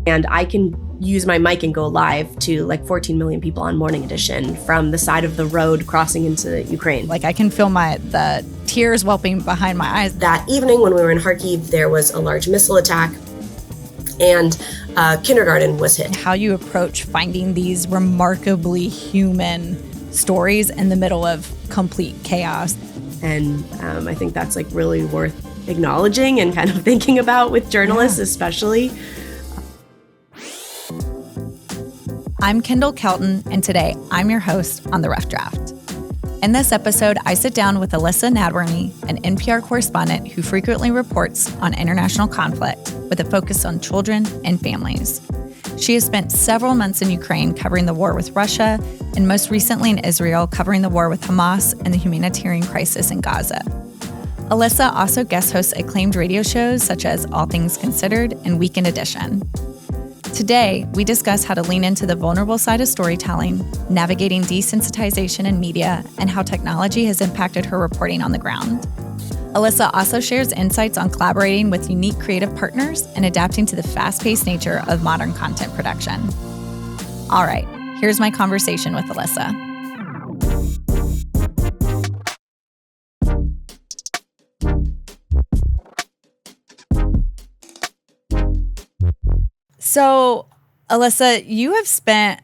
And I can use my mic and go live to like 14 million people on Morning Edition from the side of the road crossing into Ukraine. Like I can feel the tears welling behind my eyes. That evening when we were in Kharkiv, there was a large missile attack and kindergarten was hit. How you approach finding these remarkably human stories in the middle of complete chaos. And I think that's like really worth acknowledging and kind of thinking about with journalists, especially. I'm Kendall Kelton, and today I'm your host on The Rough Draft. In this episode, I sit down with Elissa Nadworny, an NPR correspondent who frequently reports on international conflict with a focus on children and families. She has spent several months in Ukraine covering the war with Russia, and most recently in Israel covering the war with Hamas and the humanitarian crisis in Gaza. Elissa also guest hosts acclaimed radio shows such as All Things Considered and Weekend Edition. Today, we discuss how to lean into the vulnerable side of storytelling, navigating desensitization in media, and how technology has impacted her reporting on the ground. Elissa also shares insights on collaborating with unique creative partners and adapting to the fast-paced nature of modern content production. All right, here's my conversation with Elissa. So, Elissa, you have spent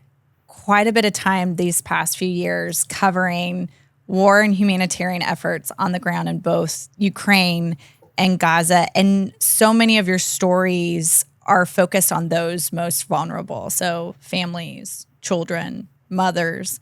quite a bit of time these past few years covering war and humanitarian efforts on the ground in both Ukraine and Gaza. And so many of your stories are focused on those most vulnerable. So families, children, mothers.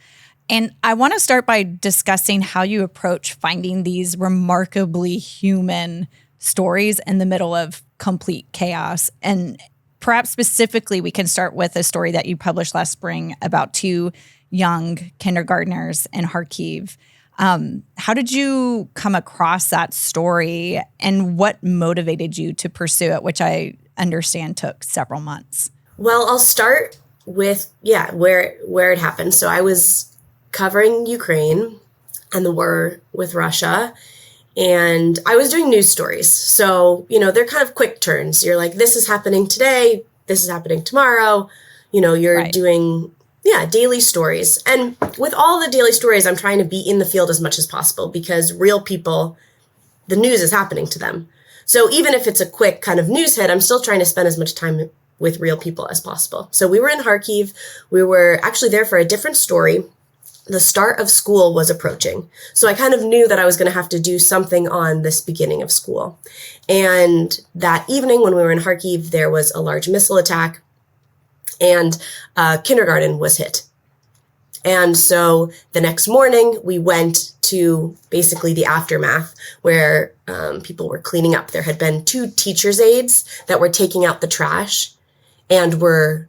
And I want to start by discussing how you approach finding these remarkably human stories in the middle of complete chaos. And perhaps specifically, we can start with a story that you published last spring about two young kindergartners in Kharkiv. How did you come across that story, and what motivated you to pursue it, which I understand took several months? Well, I'll start with, where it happened. So I was covering Ukraine and the war with Russia, and I was doing news stories. So, they're kind of quick turns. You're like, this is happening today, this is happening tomorrow. You're right. doing, daily stories. And with all the daily stories, I'm trying to be in the field as much as possible because real people, the news is happening to them. So even if it's a quick kind of news hit, I'm still trying to spend as much time with real people as possible. So we were in Kharkiv. We were actually there for a different story. The start of school was approaching. So I kind of knew that I was going to have to do something on this beginning of school. And that evening when we were in Kharkiv, there was a large missile attack and kindergarten was hit. And so the next morning we went to basically the aftermath where people were cleaning up. There had been two teachers' aides that were taking out the trash and were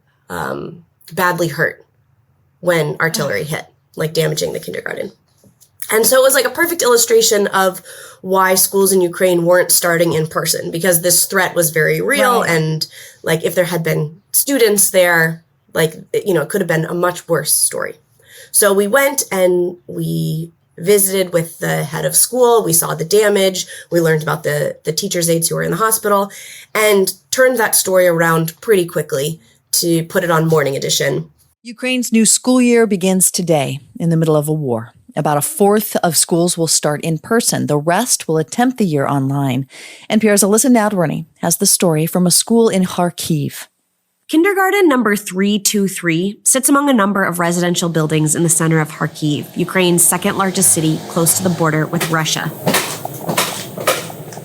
badly hurt when artillery hit, like damaging the kindergarten. And so it was like a perfect illustration of why schools in Ukraine weren't starting in person, because this threat was very real. Right. And like if there had been students there, it could have been a much worse story. So we went and we visited with the head of school. We saw the damage. We learned about the teachers' aides who were in the hospital and turned that story around pretty quickly to put it on Morning Edition. Ukraine's new school year begins today in the middle of a war. About a fourth of schools will start in person. The rest will attempt the year online. NPR's Elissa Nadworny has the story from a school in Kharkiv. Kindergarten number 323 sits among a number of residential buildings in the center of Kharkiv, Ukraine's second largest city close to the border with Russia.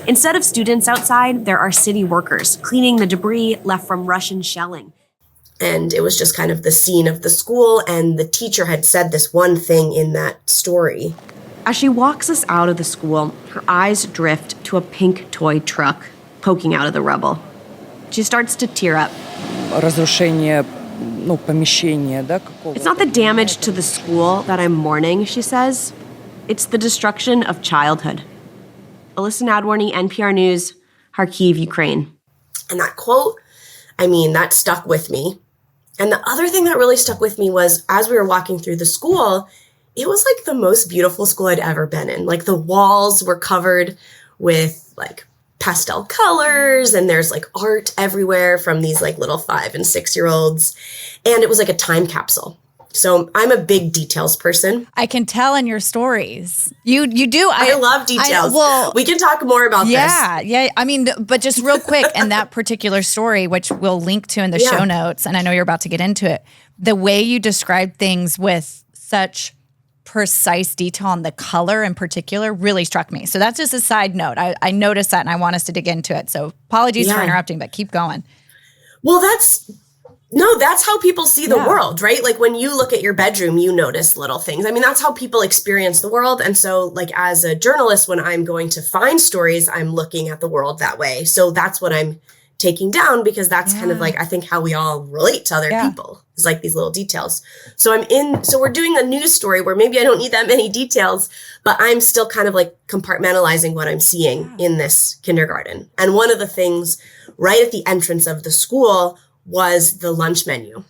Instead of students outside, there are city workers cleaning the debris left from Russian shelling. And it was just kind of the scene of the school, and the teacher had said this one thing in that story. As she walks us out of the school, her eyes drift to a pink toy truck poking out of the rubble. She starts to tear up. It's not the damage to the school that I'm mourning, she says. It's the destruction of childhood. Elissa Nadworny, NPR News, Kharkiv, Ukraine. And that quote, that stuck with me. And the other thing that really stuck with me was as we were walking through the school, it was like the most beautiful school I'd ever been in. Like the walls were covered with like pastel colors, and there's like art everywhere from these like little 5 and 6-year-olds. And it was like a time capsule. So I'm a big details person. I can tell in your stories. You do. I love details. We can talk more about this. Yeah. I mean, but just real quick, in that particular story, which we'll link to in the show notes, and I know you're about to get into it, the way you describe things with such precise detail on the color in particular really struck me. So that's just a side note. I noticed that and I want us to dig into it. So apologies for interrupting, but keep going. Well, that's how people see the world, right? Like when you look at your bedroom, you notice little things. I mean, that's how people experience the world. And so like as a journalist, when I'm going to find stories, I'm looking at the world that way. So that's what I'm taking down, because that's kind of like, I think, how we all relate to other people. It's like these little details. So we're doing a news story where maybe I don't need that many details, but I'm still kind of like compartmentalizing what I'm seeing in this kindergarten. And one of the things right at the entrance of the school was the lunch menu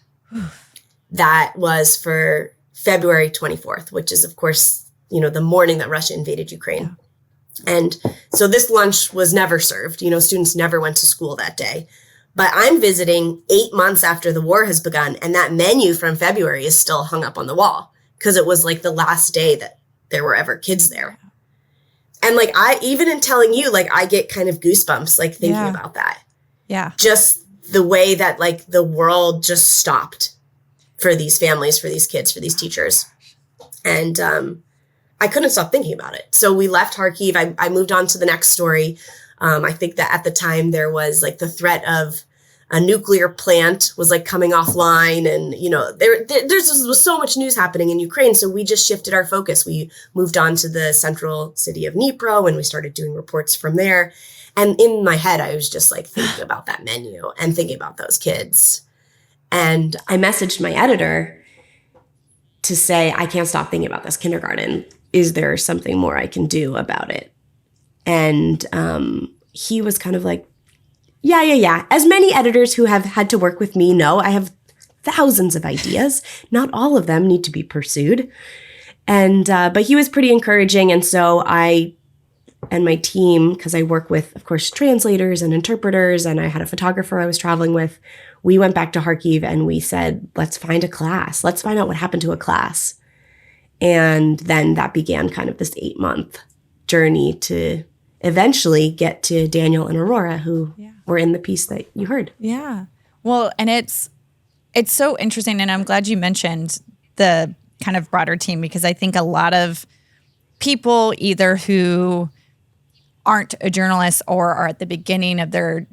that was for February 24th, which is, of course, the morning that Russia invaded Ukraine. Yeah. And so this lunch was never served. Students never went to school that day. But I'm visiting 8 months after the war has begun, and that menu from February is still hung up on the wall because it was like the last day that there were ever kids there. And like, even in telling you, like, I get kind of goosebumps, like thinking about that. Yeah. Just the way that like the world just stopped for these families, for these kids, for these teachers. And I couldn't stop thinking about it. So we left Kharkiv. I moved on to the next story. I think that at the time there was like the threat of a nuclear plant was like coming offline, and there was so much news happening in Ukraine. So we just shifted our focus. We moved on to the central city of Dnipro, and we started doing reports from there. And in my head, I was just like thinking about that menu and thinking about those kids. And I messaged my editor to say, I can't stop thinking about this kindergarten. Is there something more I can do about it? And he was kind of like, yeah. As many editors who have had to work with me know, I have thousands of ideas. Not all of them need to be pursued. And but he was pretty encouraging. And so I and my team, because I work with, of course, translators and interpreters, and I had a photographer I was traveling with, we went back to Kharkiv and we said, let's find a class. Let's find out what happened to a class. And then that began kind of this 8-month journey to eventually get to Daniel and Aurora, who were in the piece that you heard. Yeah. Well, and it's so interesting. And I'm glad you mentioned the kind of broader team, because I think a lot of people either who aren't a journalist or are at the beginning of their,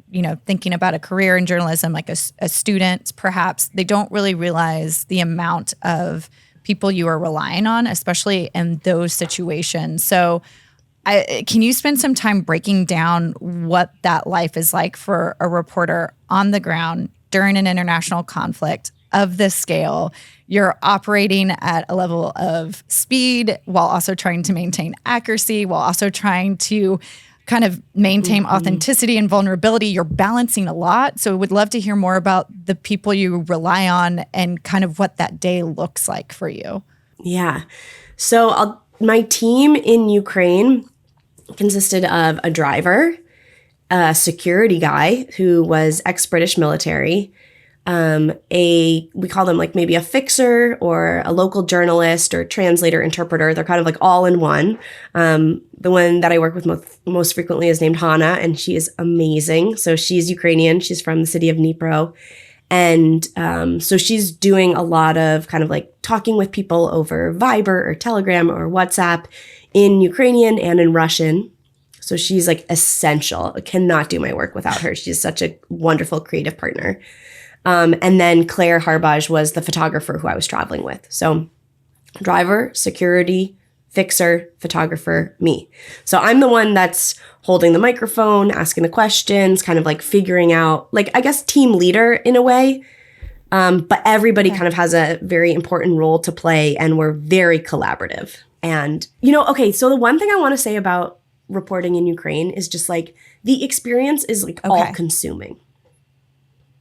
thinking about a career in journalism, like a student, perhaps, they don't really realize the amount of people you are relying on, especially in those situations. So can you spend some time breaking down what that life is like for a reporter on the ground during an international conflict of this scale? You're operating at a level of speed while also trying to maintain accuracy, while also trying to kind of maintain authenticity and vulnerability. You're balancing a lot. So would love to hear more about the people you rely on and kind of what that day looks like for you. Yeah. So my team in Ukraine consisted of a driver, a security guy who was ex-British military, we call them like maybe a fixer or a local journalist or translator, interpreter. They're kind of like all in one. The one that I work with most frequently is named Hannah, and she is amazing. So she's Ukrainian. She's from the city of Dnipro. And so she's doing a lot of kind of like talking with people over Viber or Telegram or WhatsApp in Ukrainian and in Russian. So she's like essential. I cannot do my work without her. She's such a wonderful creative partner. And then Claire Harbaj was the photographer who I was traveling with. So driver, security, fixer, photographer, me. So I'm the one that's holding the microphone, asking the questions, kind of like figuring out, like, I guess team leader in a way. But everybody kind of has a very important role to play, and we're very collaborative. And, okay, so the one thing I want to say about reporting in Ukraine is just like the experience is like all consuming.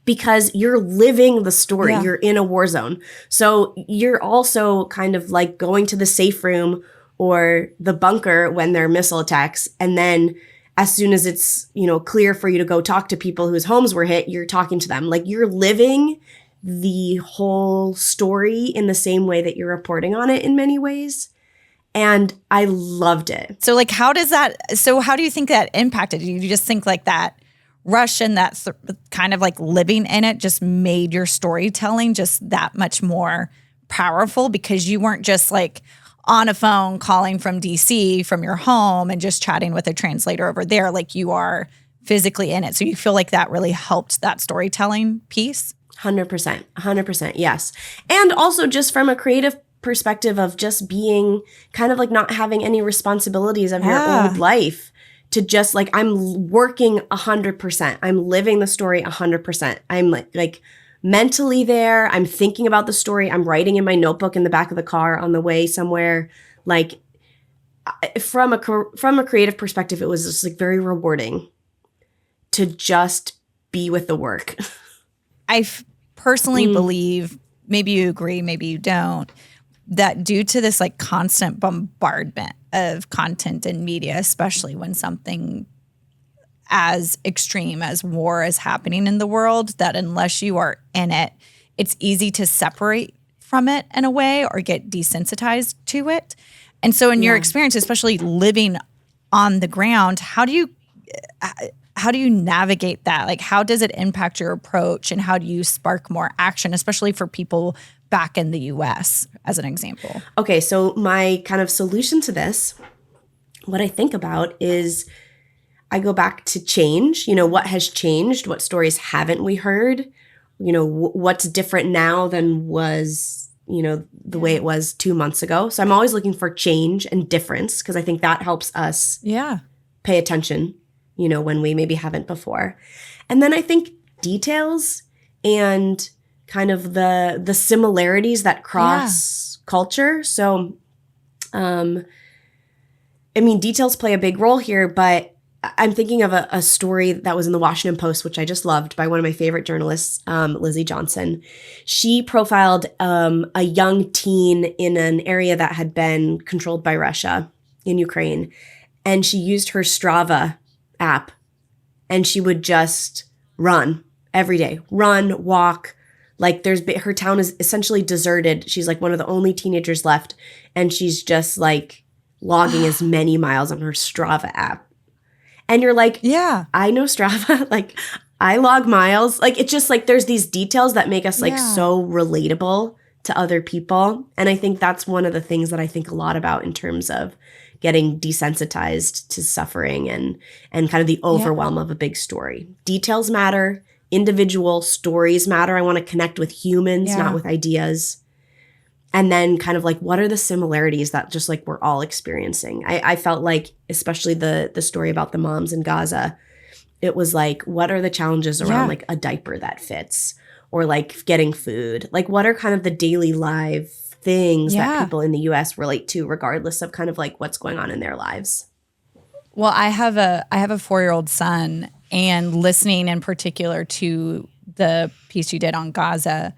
Because you're living the story. Yeah. You're in a war zone. So you're also kind of like going to the safe room or the bunker when there are missile attacks. And then as soon as it's, clear for you to go talk to people whose homes were hit, you're talking to them. Like, you're living the whole story in the same way that you're reporting on it in many ways. And I loved it. So like, how do you think that impacted you? You just think like that rush and that kind of like living in it just made your storytelling just that much more powerful, because you weren't just like on a phone calling from DC from your home and just chatting with a translator over there. Like, you are physically in it. So you feel like that really helped that storytelling piece? 100%, yes. And also just from a creative perspective of just being kind of like not having any responsibilities of your old life, to just like, I'm working 100%. I'm living the story 100%. I'm like mentally there. I'm thinking about the story. I'm writing in my notebook in the back of the car on the way somewhere. Like, from a creative perspective, it was just like very rewarding to just be with the work. I personally believe, maybe you agree, maybe you don't, that due to this like constant bombardment of content and media, especially when something as extreme as war is happening in the world, that unless you are in it, it's easy to separate from it in a way or get desensitized to it. And so in your experience, especially living on the ground, how do you navigate that? Like, how does it impact your approach, and how do you spark more action, especially for people back in the US, as an example? Okay, so my kind of solution to this, what I think about is I go back to change. What has changed? What stories haven't we heard? What's different now than was, the way it was 2 months ago. So I'm always looking for change and difference, because I think that helps us pay attention, when we maybe haven't before. And then I think details and kind of the similarities that cross culture. So, details play a big role here, but I'm thinking of a story that was in the Washington Post, which I just loved, by one of my favorite journalists, Lizzie Johnson. She profiled a young teen in an area that had been controlled by Russia in Ukraine. And she used her Strava app, and she would just run every day, walk. Like, her town is essentially deserted. She's like one of the only teenagers left. And she's just like logging as many miles on her Strava app. And you're like, I know Strava. Like, I log miles. Like, it's just like there's these details that make us like so relatable to other people. And I think that's one of the things that I think a lot about in terms of getting desensitized to suffering and kind of the overwhelm of a big story. Details matter. Individual stories matter. I want to connect with humans, not with ideas. And then kind of like, what are the similarities that just like we're all experiencing? I felt like, especially the story about the moms in Gaza, it was like, what are the challenges around like a diaper that fits, or like getting food? Like, what are kind of the daily live things that people in the US relate to, regardless of kind of like what's going on in their lives? Well, I have a 4-year-old son, and listening in particular to the piece you did on Gaza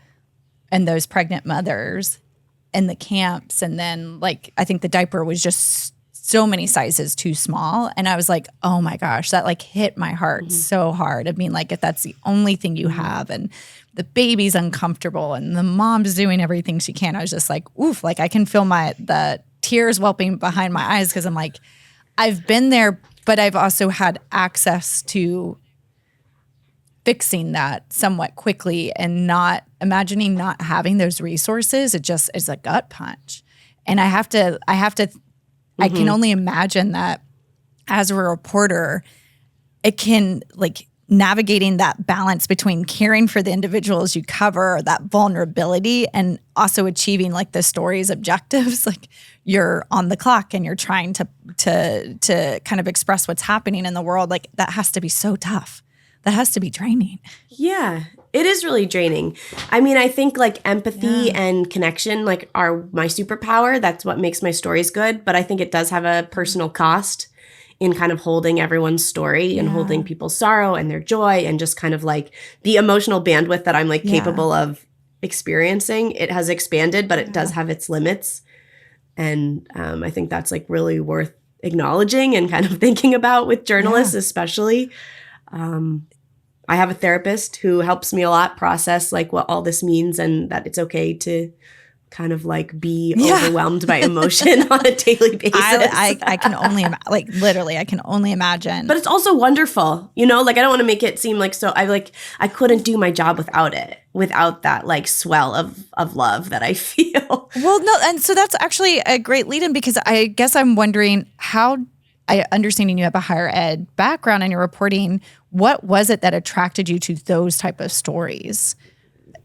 and those pregnant mothers in the camps, and then like I think the diaper was just so many sizes too small, and I was like, oh my gosh, that like hit my heart so hard. I mean, like, if that's the only thing you have, and the baby's uncomfortable, and the mom's doing everything she can, I was just like, oof, like I can feel the tears whelping behind my eyes, because I'm like, I've been there, but I've also had access to fixing that somewhat quickly, and not imagining not having those resources. It just is a gut punch. And I can only imagine that as a reporter, it can like navigating that balance between caring for the individuals you cover, that vulnerability, and also achieving like the story's objectives. Like, you're on the clock and you're trying to kind of express what's happening in the world. Like, that has to be so tough. That has to be draining. Yeah, it is really draining. I mean, I think like empathy and connection like are my superpower. That's what makes my stories good. But I think it does have a personal cost in kind of holding everyone's story and holding people's sorrow and their joy, and just kind of like the emotional bandwidth that I'm like capable of experiencing. It has expanded, but it does have its limits. And I think that's like really worth acknowledging and kind of thinking about with journalists, especially. I have a therapist who helps me a lot process like what all this means and that it's okay to kind of like be overwhelmed by emotion on a daily basis. I can only literally I can only imagine. But it's also wonderful, you know, like I don't want to make it seem like so I couldn't do my job without it, without that like swell of love that I feel. Well, no, and so that's actually a great lead in because I guess I'm wondering how understanding you have a higher ed background and you're reporting, what was it that attracted you to those type of stories?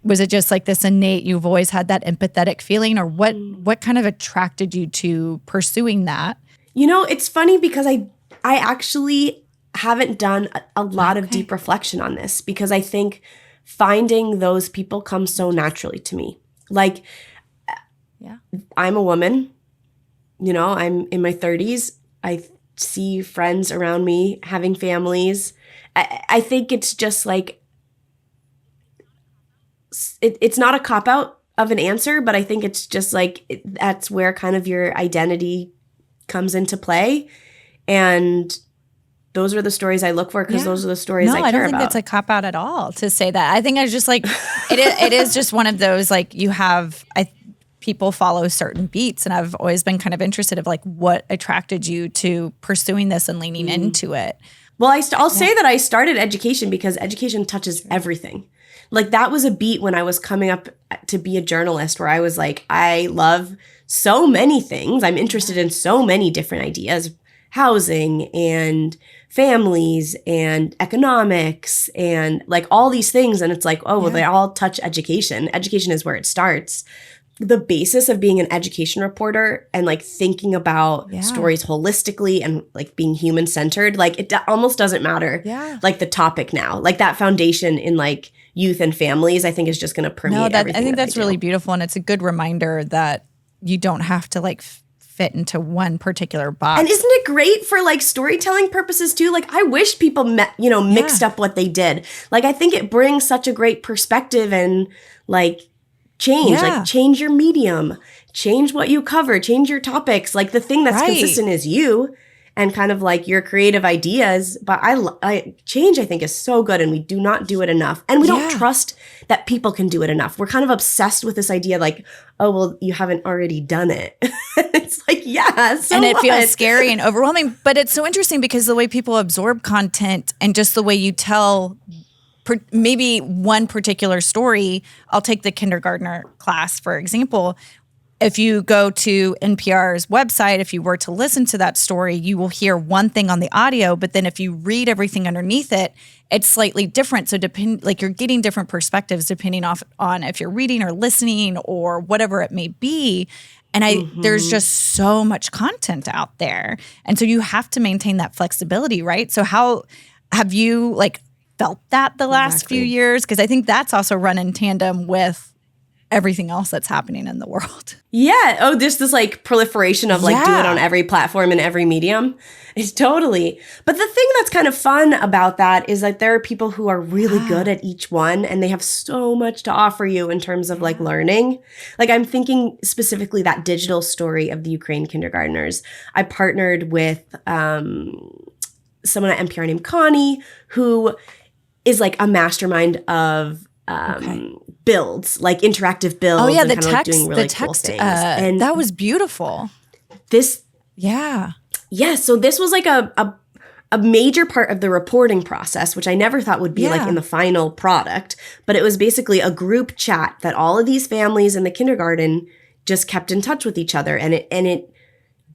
Was it just like this innate, you've always had that empathetic feeling, or what kind of attracted you to pursuing that? You know, it's funny because I actually haven't done a lot of deep reflection on this because I think finding those people comes so naturally to me. Like, I'm a woman, you know, I'm in my 30s. I see friends around me having families. I think it's just like, it's not a cop-out of an answer, but I think it's just like that's where kind of your identity comes into play. And those are the stories I look for because those are the stories I care about. No, I don't think that's a cop-out at all to say that. I think I was just like, it is just one of those, like you have, people follow certain beats, and I've always been kind of interested of like what attracted you to pursuing this and leaning into it. Well, I'll say that I started education because education touches everything. Like that was a beat when I was coming up to be a journalist where I was like, I love so many things. I'm interested in so many different ideas, housing and families and economics and like all these things. And it's like, oh, well, they all touch education. Education is where it starts. The basis of being an education reporter and like thinking about stories holistically and like being human centered, like it almost doesn't matter like the topic now. Like that foundation in like youth and families, I think is just going to permeate everything. I think that's really beautiful, and it's a good reminder that you don't have to like fit into one particular box. And isn't it great for like storytelling purposes too? Like I wish people mixed up what they did. Like I think it brings such a great perspective and like like change your medium, change what you cover, change your topics. Like the thing that's consistent is you and kind of like your creative ideas. But change, I think, is so good, and we do not do it enough. And we don't trust that people can do it enough. We're kind of obsessed with this idea like, oh, well, you haven't already done it. It's like, so and it feels scary and overwhelming. But it's so interesting because the way people absorb content and just the way you tell maybe one particular story. I'll take the kindergartner class, for example. If you go to NPR's website, if you were to listen to that story, you will hear one thing on the audio, but then if you read everything underneath it, it's slightly different. So you're getting different perspectives depending on if you're reading or listening or whatever it may be. And there's just so much content out there. And so you have to maintain that flexibility, right? So how have you felt that the last few years? Because I think that's also run in tandem with everything else that's happening in the world. Yeah. Oh, there's this proliferation of do it on every platform and every medium. It's totally. But the thing that's kind of fun about that is that there are people who are really good at each one, and they have so much to offer you in terms of learning. I'm thinking specifically that digital story of the Ukraine kindergartners. I partnered with someone at NPR named Connie, who is a mastermind of builds, interactive builds. Oh yeah, and the kind text, of doing really the text, cool things. And that was beautiful. So this was a major part of the reporting process, which I never thought would be in the final product. But it was basically a group chat that all of these families in the kindergarten just kept in touch with each other, and it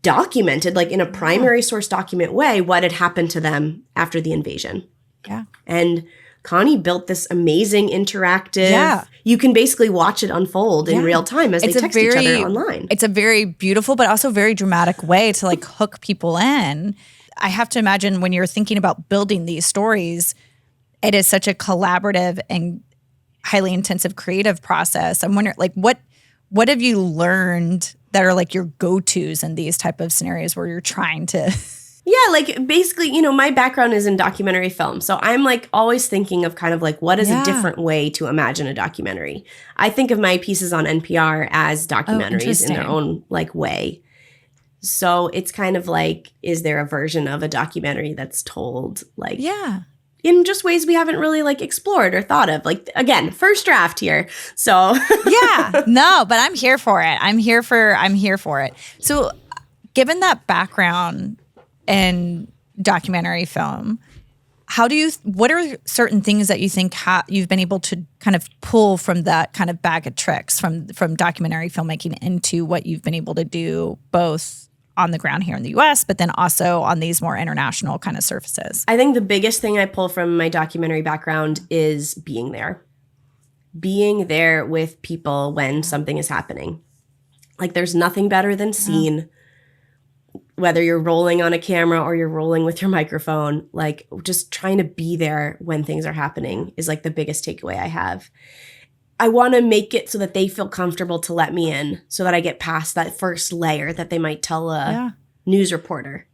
documented in a primary source document way what had happened to them after the invasion. Yeah. And Connie built this amazing interactive, you can basically watch it unfold in real time as they text each other online. It's a very beautiful but also very dramatic way to hook people in. I have to imagine when you're thinking about building these stories, it is such a collaborative and highly intensive creative process. I'm wondering what have you learned that are your go-tos in these type of scenarios where you're trying to Yeah, basically, my background is in documentary film. So I'm always thinking of kind of what is a different way to imagine a documentary. I think of my pieces on NPR as documentaries in their own way. So it's kind of like, is there a version of a documentary that's told like in just ways we haven't really like explored or thought of? Like, again, first draft here. So no, but I'm here for it. I'm here for it. So given that background in documentary film, what are certain things that you think you've been able to kind of pull from that kind of bag of tricks from documentary filmmaking into what you've been able to do both on the ground here in the US, but then also on these more international kind of surfaces? I think the biggest thing I pull from my documentary background is being there. Being there with people when something is happening. Like, there's nothing better than seeing, whether you're rolling on a camera or you're rolling with your microphone, like just trying to be there when things are happening is like the biggest takeaway I have. I want to make it so that they feel comfortable to let me in, so that I get past that first layer that they might tell a news reporter.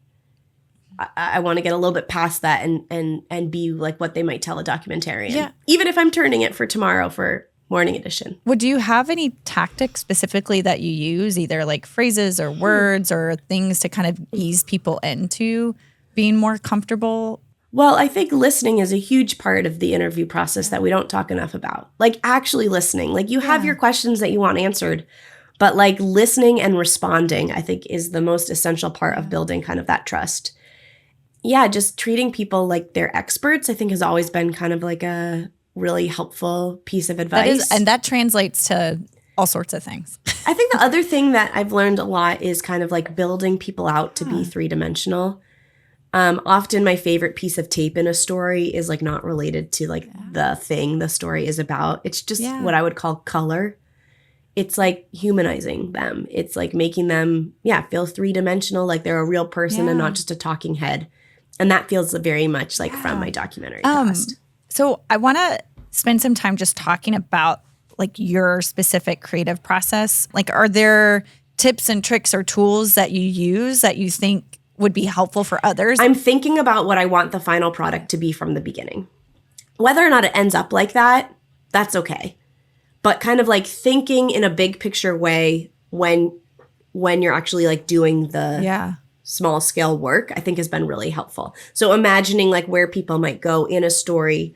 I want to get a little bit past that and be like what they might tell a documentarian. Yeah. Even if I'm turning it for tomorrow for morning edition. Well, do you have any tactics specifically that you use, either like phrases or words or things to kind of ease people into being more comfortable? Well, I think listening is a huge part of the interview process that we don't talk enough about. Like, actually listening. Like, you have your questions that you want answered, but like listening and responding, I think, is the most essential part of building kind of that trust. Yeah, just treating people like they're experts, I think, has always been kind of like a really helpful piece of advice. And that translates to all sorts of things. I think the other thing that I've learned a lot is kind of like building people out to be three-dimensional. Often my favorite piece of tape in a story is like not related to like the thing the story is about. It's just what I would call color. It's like humanizing them. It's like making them, feel three-dimensional, like they're a real person and not just a talking head. And that feels very much like from my documentary cast. So I want to spend some time just talking about like your specific creative process. Like, are there tips and tricks or tools that you use that you think would be helpful for others? I'm thinking about what I want the final product to be from the beginning. Whether or not it ends up like that, that's okay. But kind of like thinking in a big picture way when you're actually like doing the small scale work, I think has been really helpful. So imagining like where people might go in a story.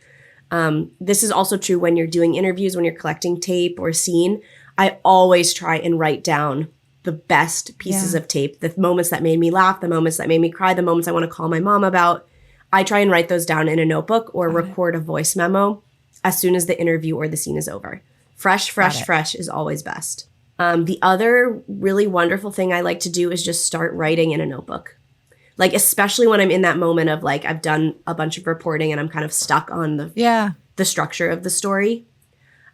This is also true when you're doing interviews, when you're collecting tape or scene. I always try and write down the best pieces of tape, the moments that made me laugh, the moments that made me cry, the moments I want to call my mom about. I try and write those down in a notebook or record a voice memo as soon as the interview or the scene is over. Fresh is always best. The other really wonderful thing I like to do is just start writing in a notebook. Like, especially when I'm in that moment of like, I've done a bunch of reporting and I'm kind of stuck on the structure of the story.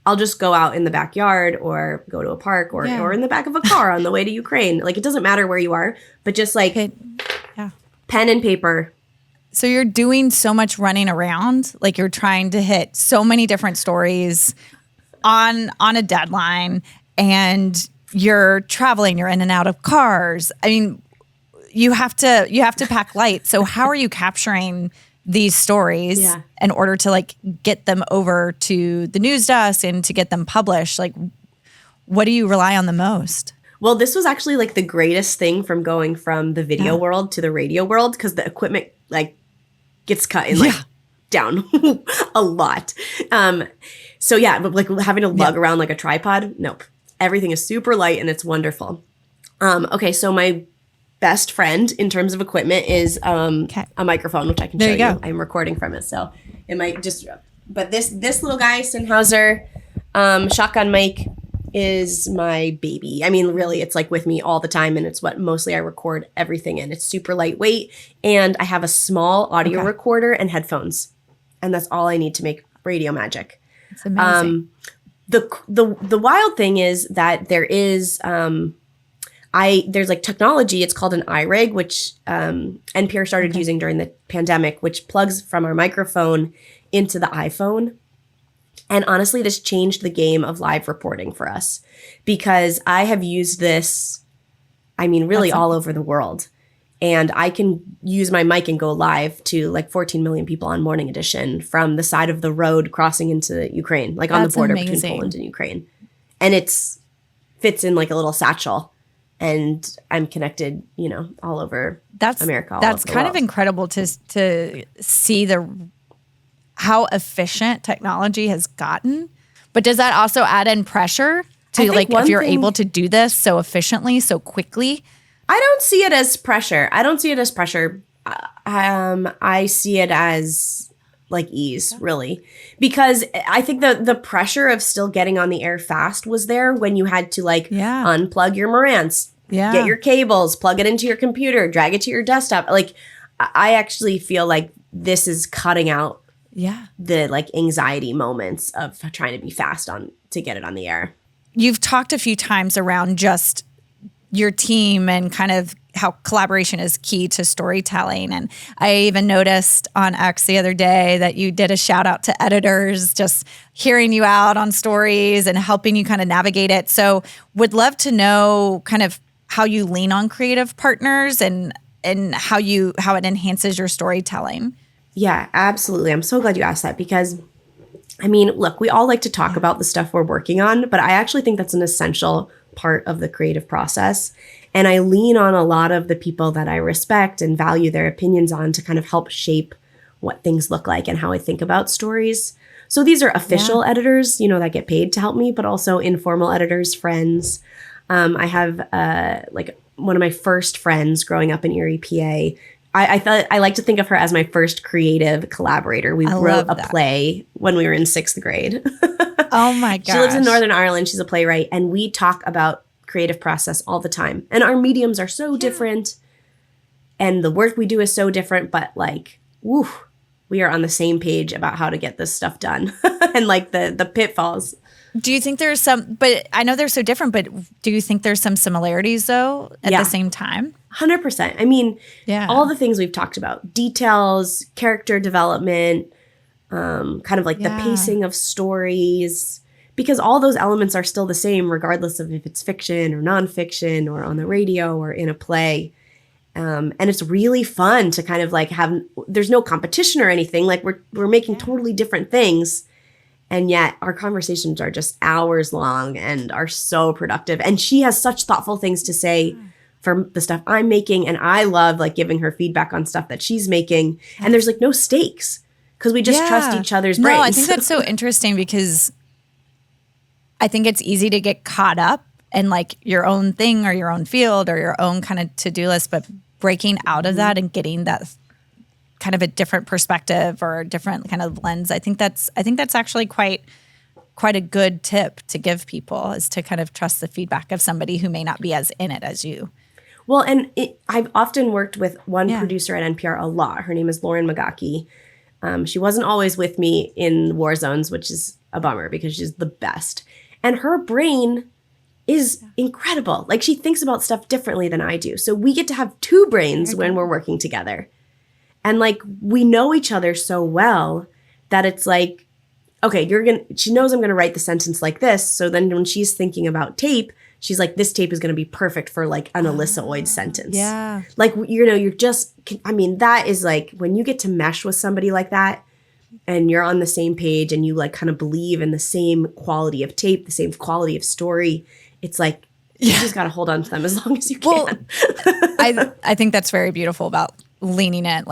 I'll just go out in the backyard or go to a park or in the back of a car on the way to Ukraine. Like, it doesn't matter where you are, but just like pen and paper. So you're doing so much running around, like you're trying to hit so many different stories on a deadline, and you're traveling, you're in and out of cars. I mean, you have to pack light. So how are you capturing these stories in order to like get them over to the news desk and to get them published? Like, what do you rely on the most? Well, this was actually like the greatest thing from going from the video world to the radio world, because the equipment like gets cut in like down a lot. So but like having to lug around like a tripod, nope. Everything is super light and it's wonderful. Okay, so my best friend in terms of equipment is a microphone, which I can show you. I'm recording from it, so it might just. But this little guy, Sennheiser shotgun mic, is my baby. I mean, really, it's like with me all the time, and it's what mostly I record everything in. It's super lightweight, and I have a small audio recorder and headphones, and that's all I need to make radio magic. It's amazing. The wild thing is that there is there's like technology. It's called an iRig, which NPR started using during the pandemic, which plugs from our microphone into the iPhone. And honestly, this changed the game of live reporting for us, because I have used this, I mean, really all over the world. And I can use my mic and go live to like 14 million people on Morning Edition from the side of the road crossing into Ukraine, like on the border between Poland and Ukraine. And it's fits in like a little satchel. and I'm connected, all over America. That's kind of incredible to see how efficient technology has gotten. But does that also add in pressure to if you're able to do this so efficiently, so quickly? I don't see it as pressure. I see it as ease, really, because I think the pressure of still getting on the air fast was there when you had to unplug your Marantz, get your cables, plug it into your computer, drag it to your desktop. I actually feel like this is cutting out the anxiety moments of trying to be fast to get it on the air. You've talked a few times around just your team and kind of how collaboration is key to storytelling. And I even noticed on X the other day that you did a shout out to editors, just hearing you out on stories and helping you kind of navigate it. So would love to know kind of how you lean on creative partners and how it enhances your storytelling. Yeah, absolutely. I'm so glad you asked that because, look, we all like to talk about the stuff we're working on, but I actually think that's an essential part of the creative process. And I lean on a lot of the people that I respect and value their opinions on to kind of help shape what things look like and how I think about stories. So these are official editors, that get paid to help me, but also informal editors, friends. I have one of my first friends growing up in Erie, PA. I like to think of her as my first creative collaborator. We wrote a play when we were in 6th grade. Oh my gosh. She lives in Northern Ireland. She's a playwright. And we talk about creative process all the time. And our mediums are so different. And the work we do is so different. But we are on the same page about how to get this stuff done. And the pitfalls. Do you think there's but I know they're so different, but do you think there's some similarities though at the same time? 100%. All the things we've talked about, details, character development, kind of the pacing of stories, because all those elements are still the same, regardless of if it's fiction or nonfiction or on the radio or in a play. And it's really fun to kind of there's no competition or anything. We're making totally different things. And yet our conversations are just hours long and are so productive. And she has such thoughtful things to say for the stuff I'm making. And I love giving her feedback on stuff that she's making. And there's no stakes because we just trust each other's brains. No, I think that's so interesting because I think it's easy to get caught up in your own thing or your own field or your own kind of to-do list, but breaking out of that and getting that kind of a different perspective or a different kind of lens. I think that's actually quite a good tip to give people, is to kind of trust the feedback of somebody who may not be as in it as you. Well, and I've often worked with one producer at NPR a lot. Her name is Lauren Magaki. She wasn't always with me in war zones, which is a bummer because she's the best. And her brain is incredible. She thinks about stuff differently than I do. So we get to have two brains when we're working together. And we know each other so well that it's okay, she knows I'm going to write the sentence like this. So then when she's thinking about tape, she's like, this tape is going to be perfect for an Elissa Oid sentence. Yeah. You're just, that is when you get to mesh with somebody like that and you're on the same page and you kind of believe in the same quality of tape, the same quality of story. It's you just got to hold on to them as long as you can. I think that's very beautiful about leaning in,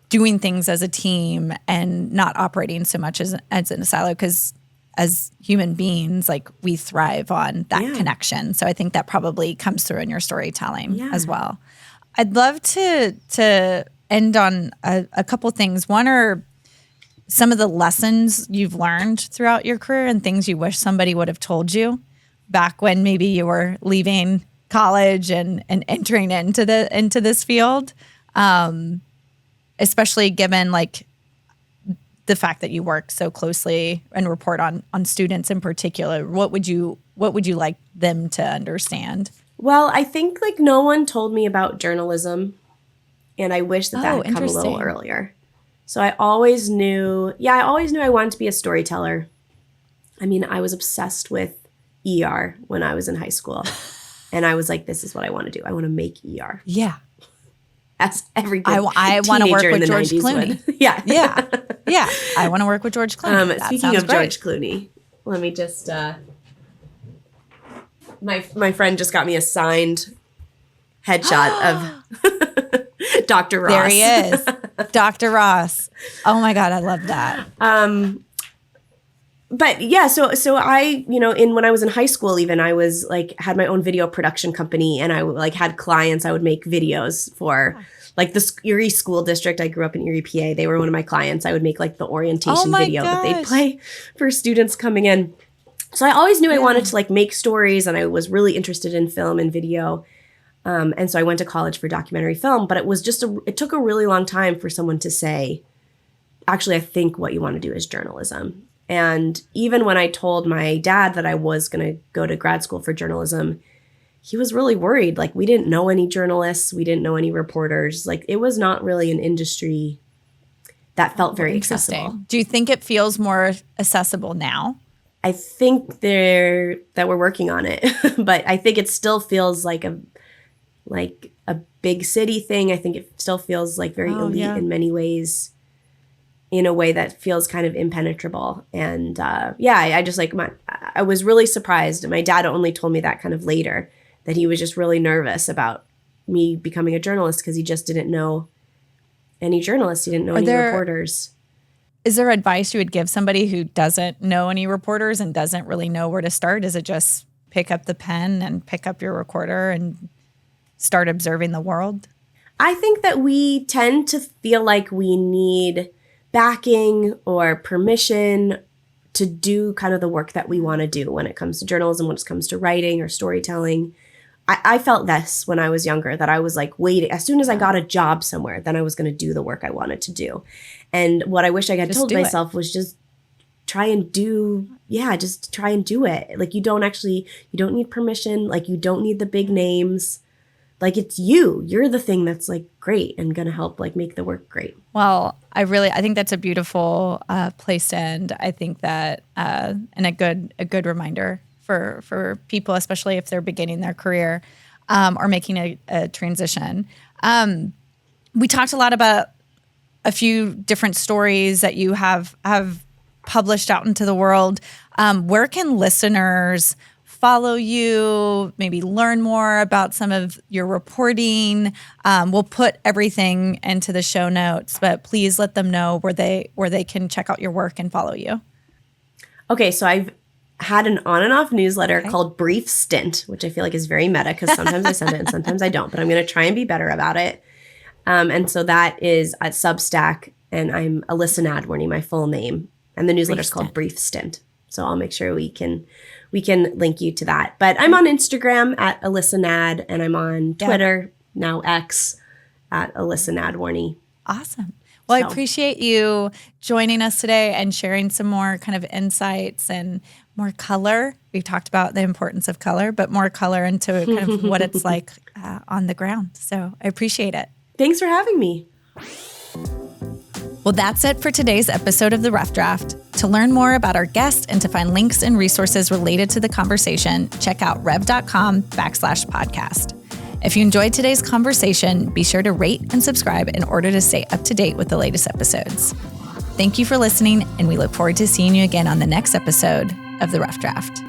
doing things as a team and not operating so much as in a silo, because as human beings, we thrive on that connection. So I think that probably comes through in your storytelling as well. I'd love to end on a couple things. One are some of the lessons you've learned throughout your career and things you wish somebody would have told you back when maybe you were leaving college and entering into this field. Especially given the fact that you work so closely and report on students in particular, what would you like them to understand? Well, I think no one told me about journalism, and I wish that had come a little earlier. So I always knew I wanted to be a storyteller. I was obsessed with ER when I was in high school, and I was this is what I want to do. I want to make ER. Yeah. As every good I want to work with George 90s Clooney. would. Yeah. I want to work with George Clooney. Speaking of George Clooney, let me just My friend just got me a signed headshot of Dr. Ross. There he is. Dr. Ross. Oh my God, I love that. But yeah, so I, when I was in high school, even I was like, had my own video production company, and I like had clients I would make videos for, like the Erie School District. I grew up in Erie, PA. They were one of my clients. I would make like the orientation video that they'd play for students coming in. So I always knew I wanted to like make stories, and I was really interested in film and video. And so I went to college for documentary film, but it was just it took a really long time for someone to say, actually, I think what you want to do is journalism. And even when I told my dad that I was going to go to grad school for journalism, he was really worried. Like, we didn't know any journalists. We didn't know any reporters. Like, it was not really an industry that felt very accessible. Do you think it feels more accessible now? I think that we're working on it, but I think it still feels like a big city thing. I think it still feels like very elite in many ways, in a way that feels kind of impenetrable. And I just I was really surprised. My dad only told me that kind of later, that he was just really nervous about me becoming a journalist because he just didn't know any journalists. He didn't know any reporters. Is there advice you would give somebody who doesn't know any reporters and doesn't really know where to start? Is it just pick up the pen and pick up your recorder and start observing the world? I think that we tend to feel like we need backing or permission to do kind of the work that we want to do when it comes to journalism, when it comes to writing or storytelling. I felt this when I was younger, that I was like waiting. As soon as I got a job somewhere, then I was going to do the work I wanted to do. And what I wish I had told myself was just try and do it. Like, you don't need permission. Like, you don't need the big names. Like, it's you're the thing that's like great and going to help like make the work great. Well, I think that's a beautiful place to end. I think that, and a good reminder for people, especially if they're beginning their career or making a transition. We talked a lot about a few different stories that you have published out into the world. Where can listeners follow you, maybe learn more about some of your reporting? We'll put everything into the show notes, but please let them know where they can check out your work and follow you. Okay, so I've had an on and off newsletter called Brief Stint, which I feel like is very meta because sometimes I send it and sometimes I don't, but I'm going to try and be better about it. And so that is at Substack, and I'm Elissa Nadworny, my full name, and the newsletter is called Brief Stint. So I'll make sure we can link you to that. But I'm on Instagram at Elissa Nad, and I'm on Twitter, now X, at Elissa Nadworny. Awesome. Well, I appreciate you joining us today and sharing some more kind of insights and more color. We've talked about the importance of color, but more color into kind of what it's like on the ground. So I appreciate it. Thanks for having me. Well, that's it for today's episode of The Rough Draft. To learn more about our guest and to find links and resources related to the conversation, check out rev.com/podcast. If you enjoyed today's conversation, be sure to rate and subscribe in order to stay up to date with the latest episodes. Thank you for listening, and we look forward to seeing you again on the next episode of The Rough Draft.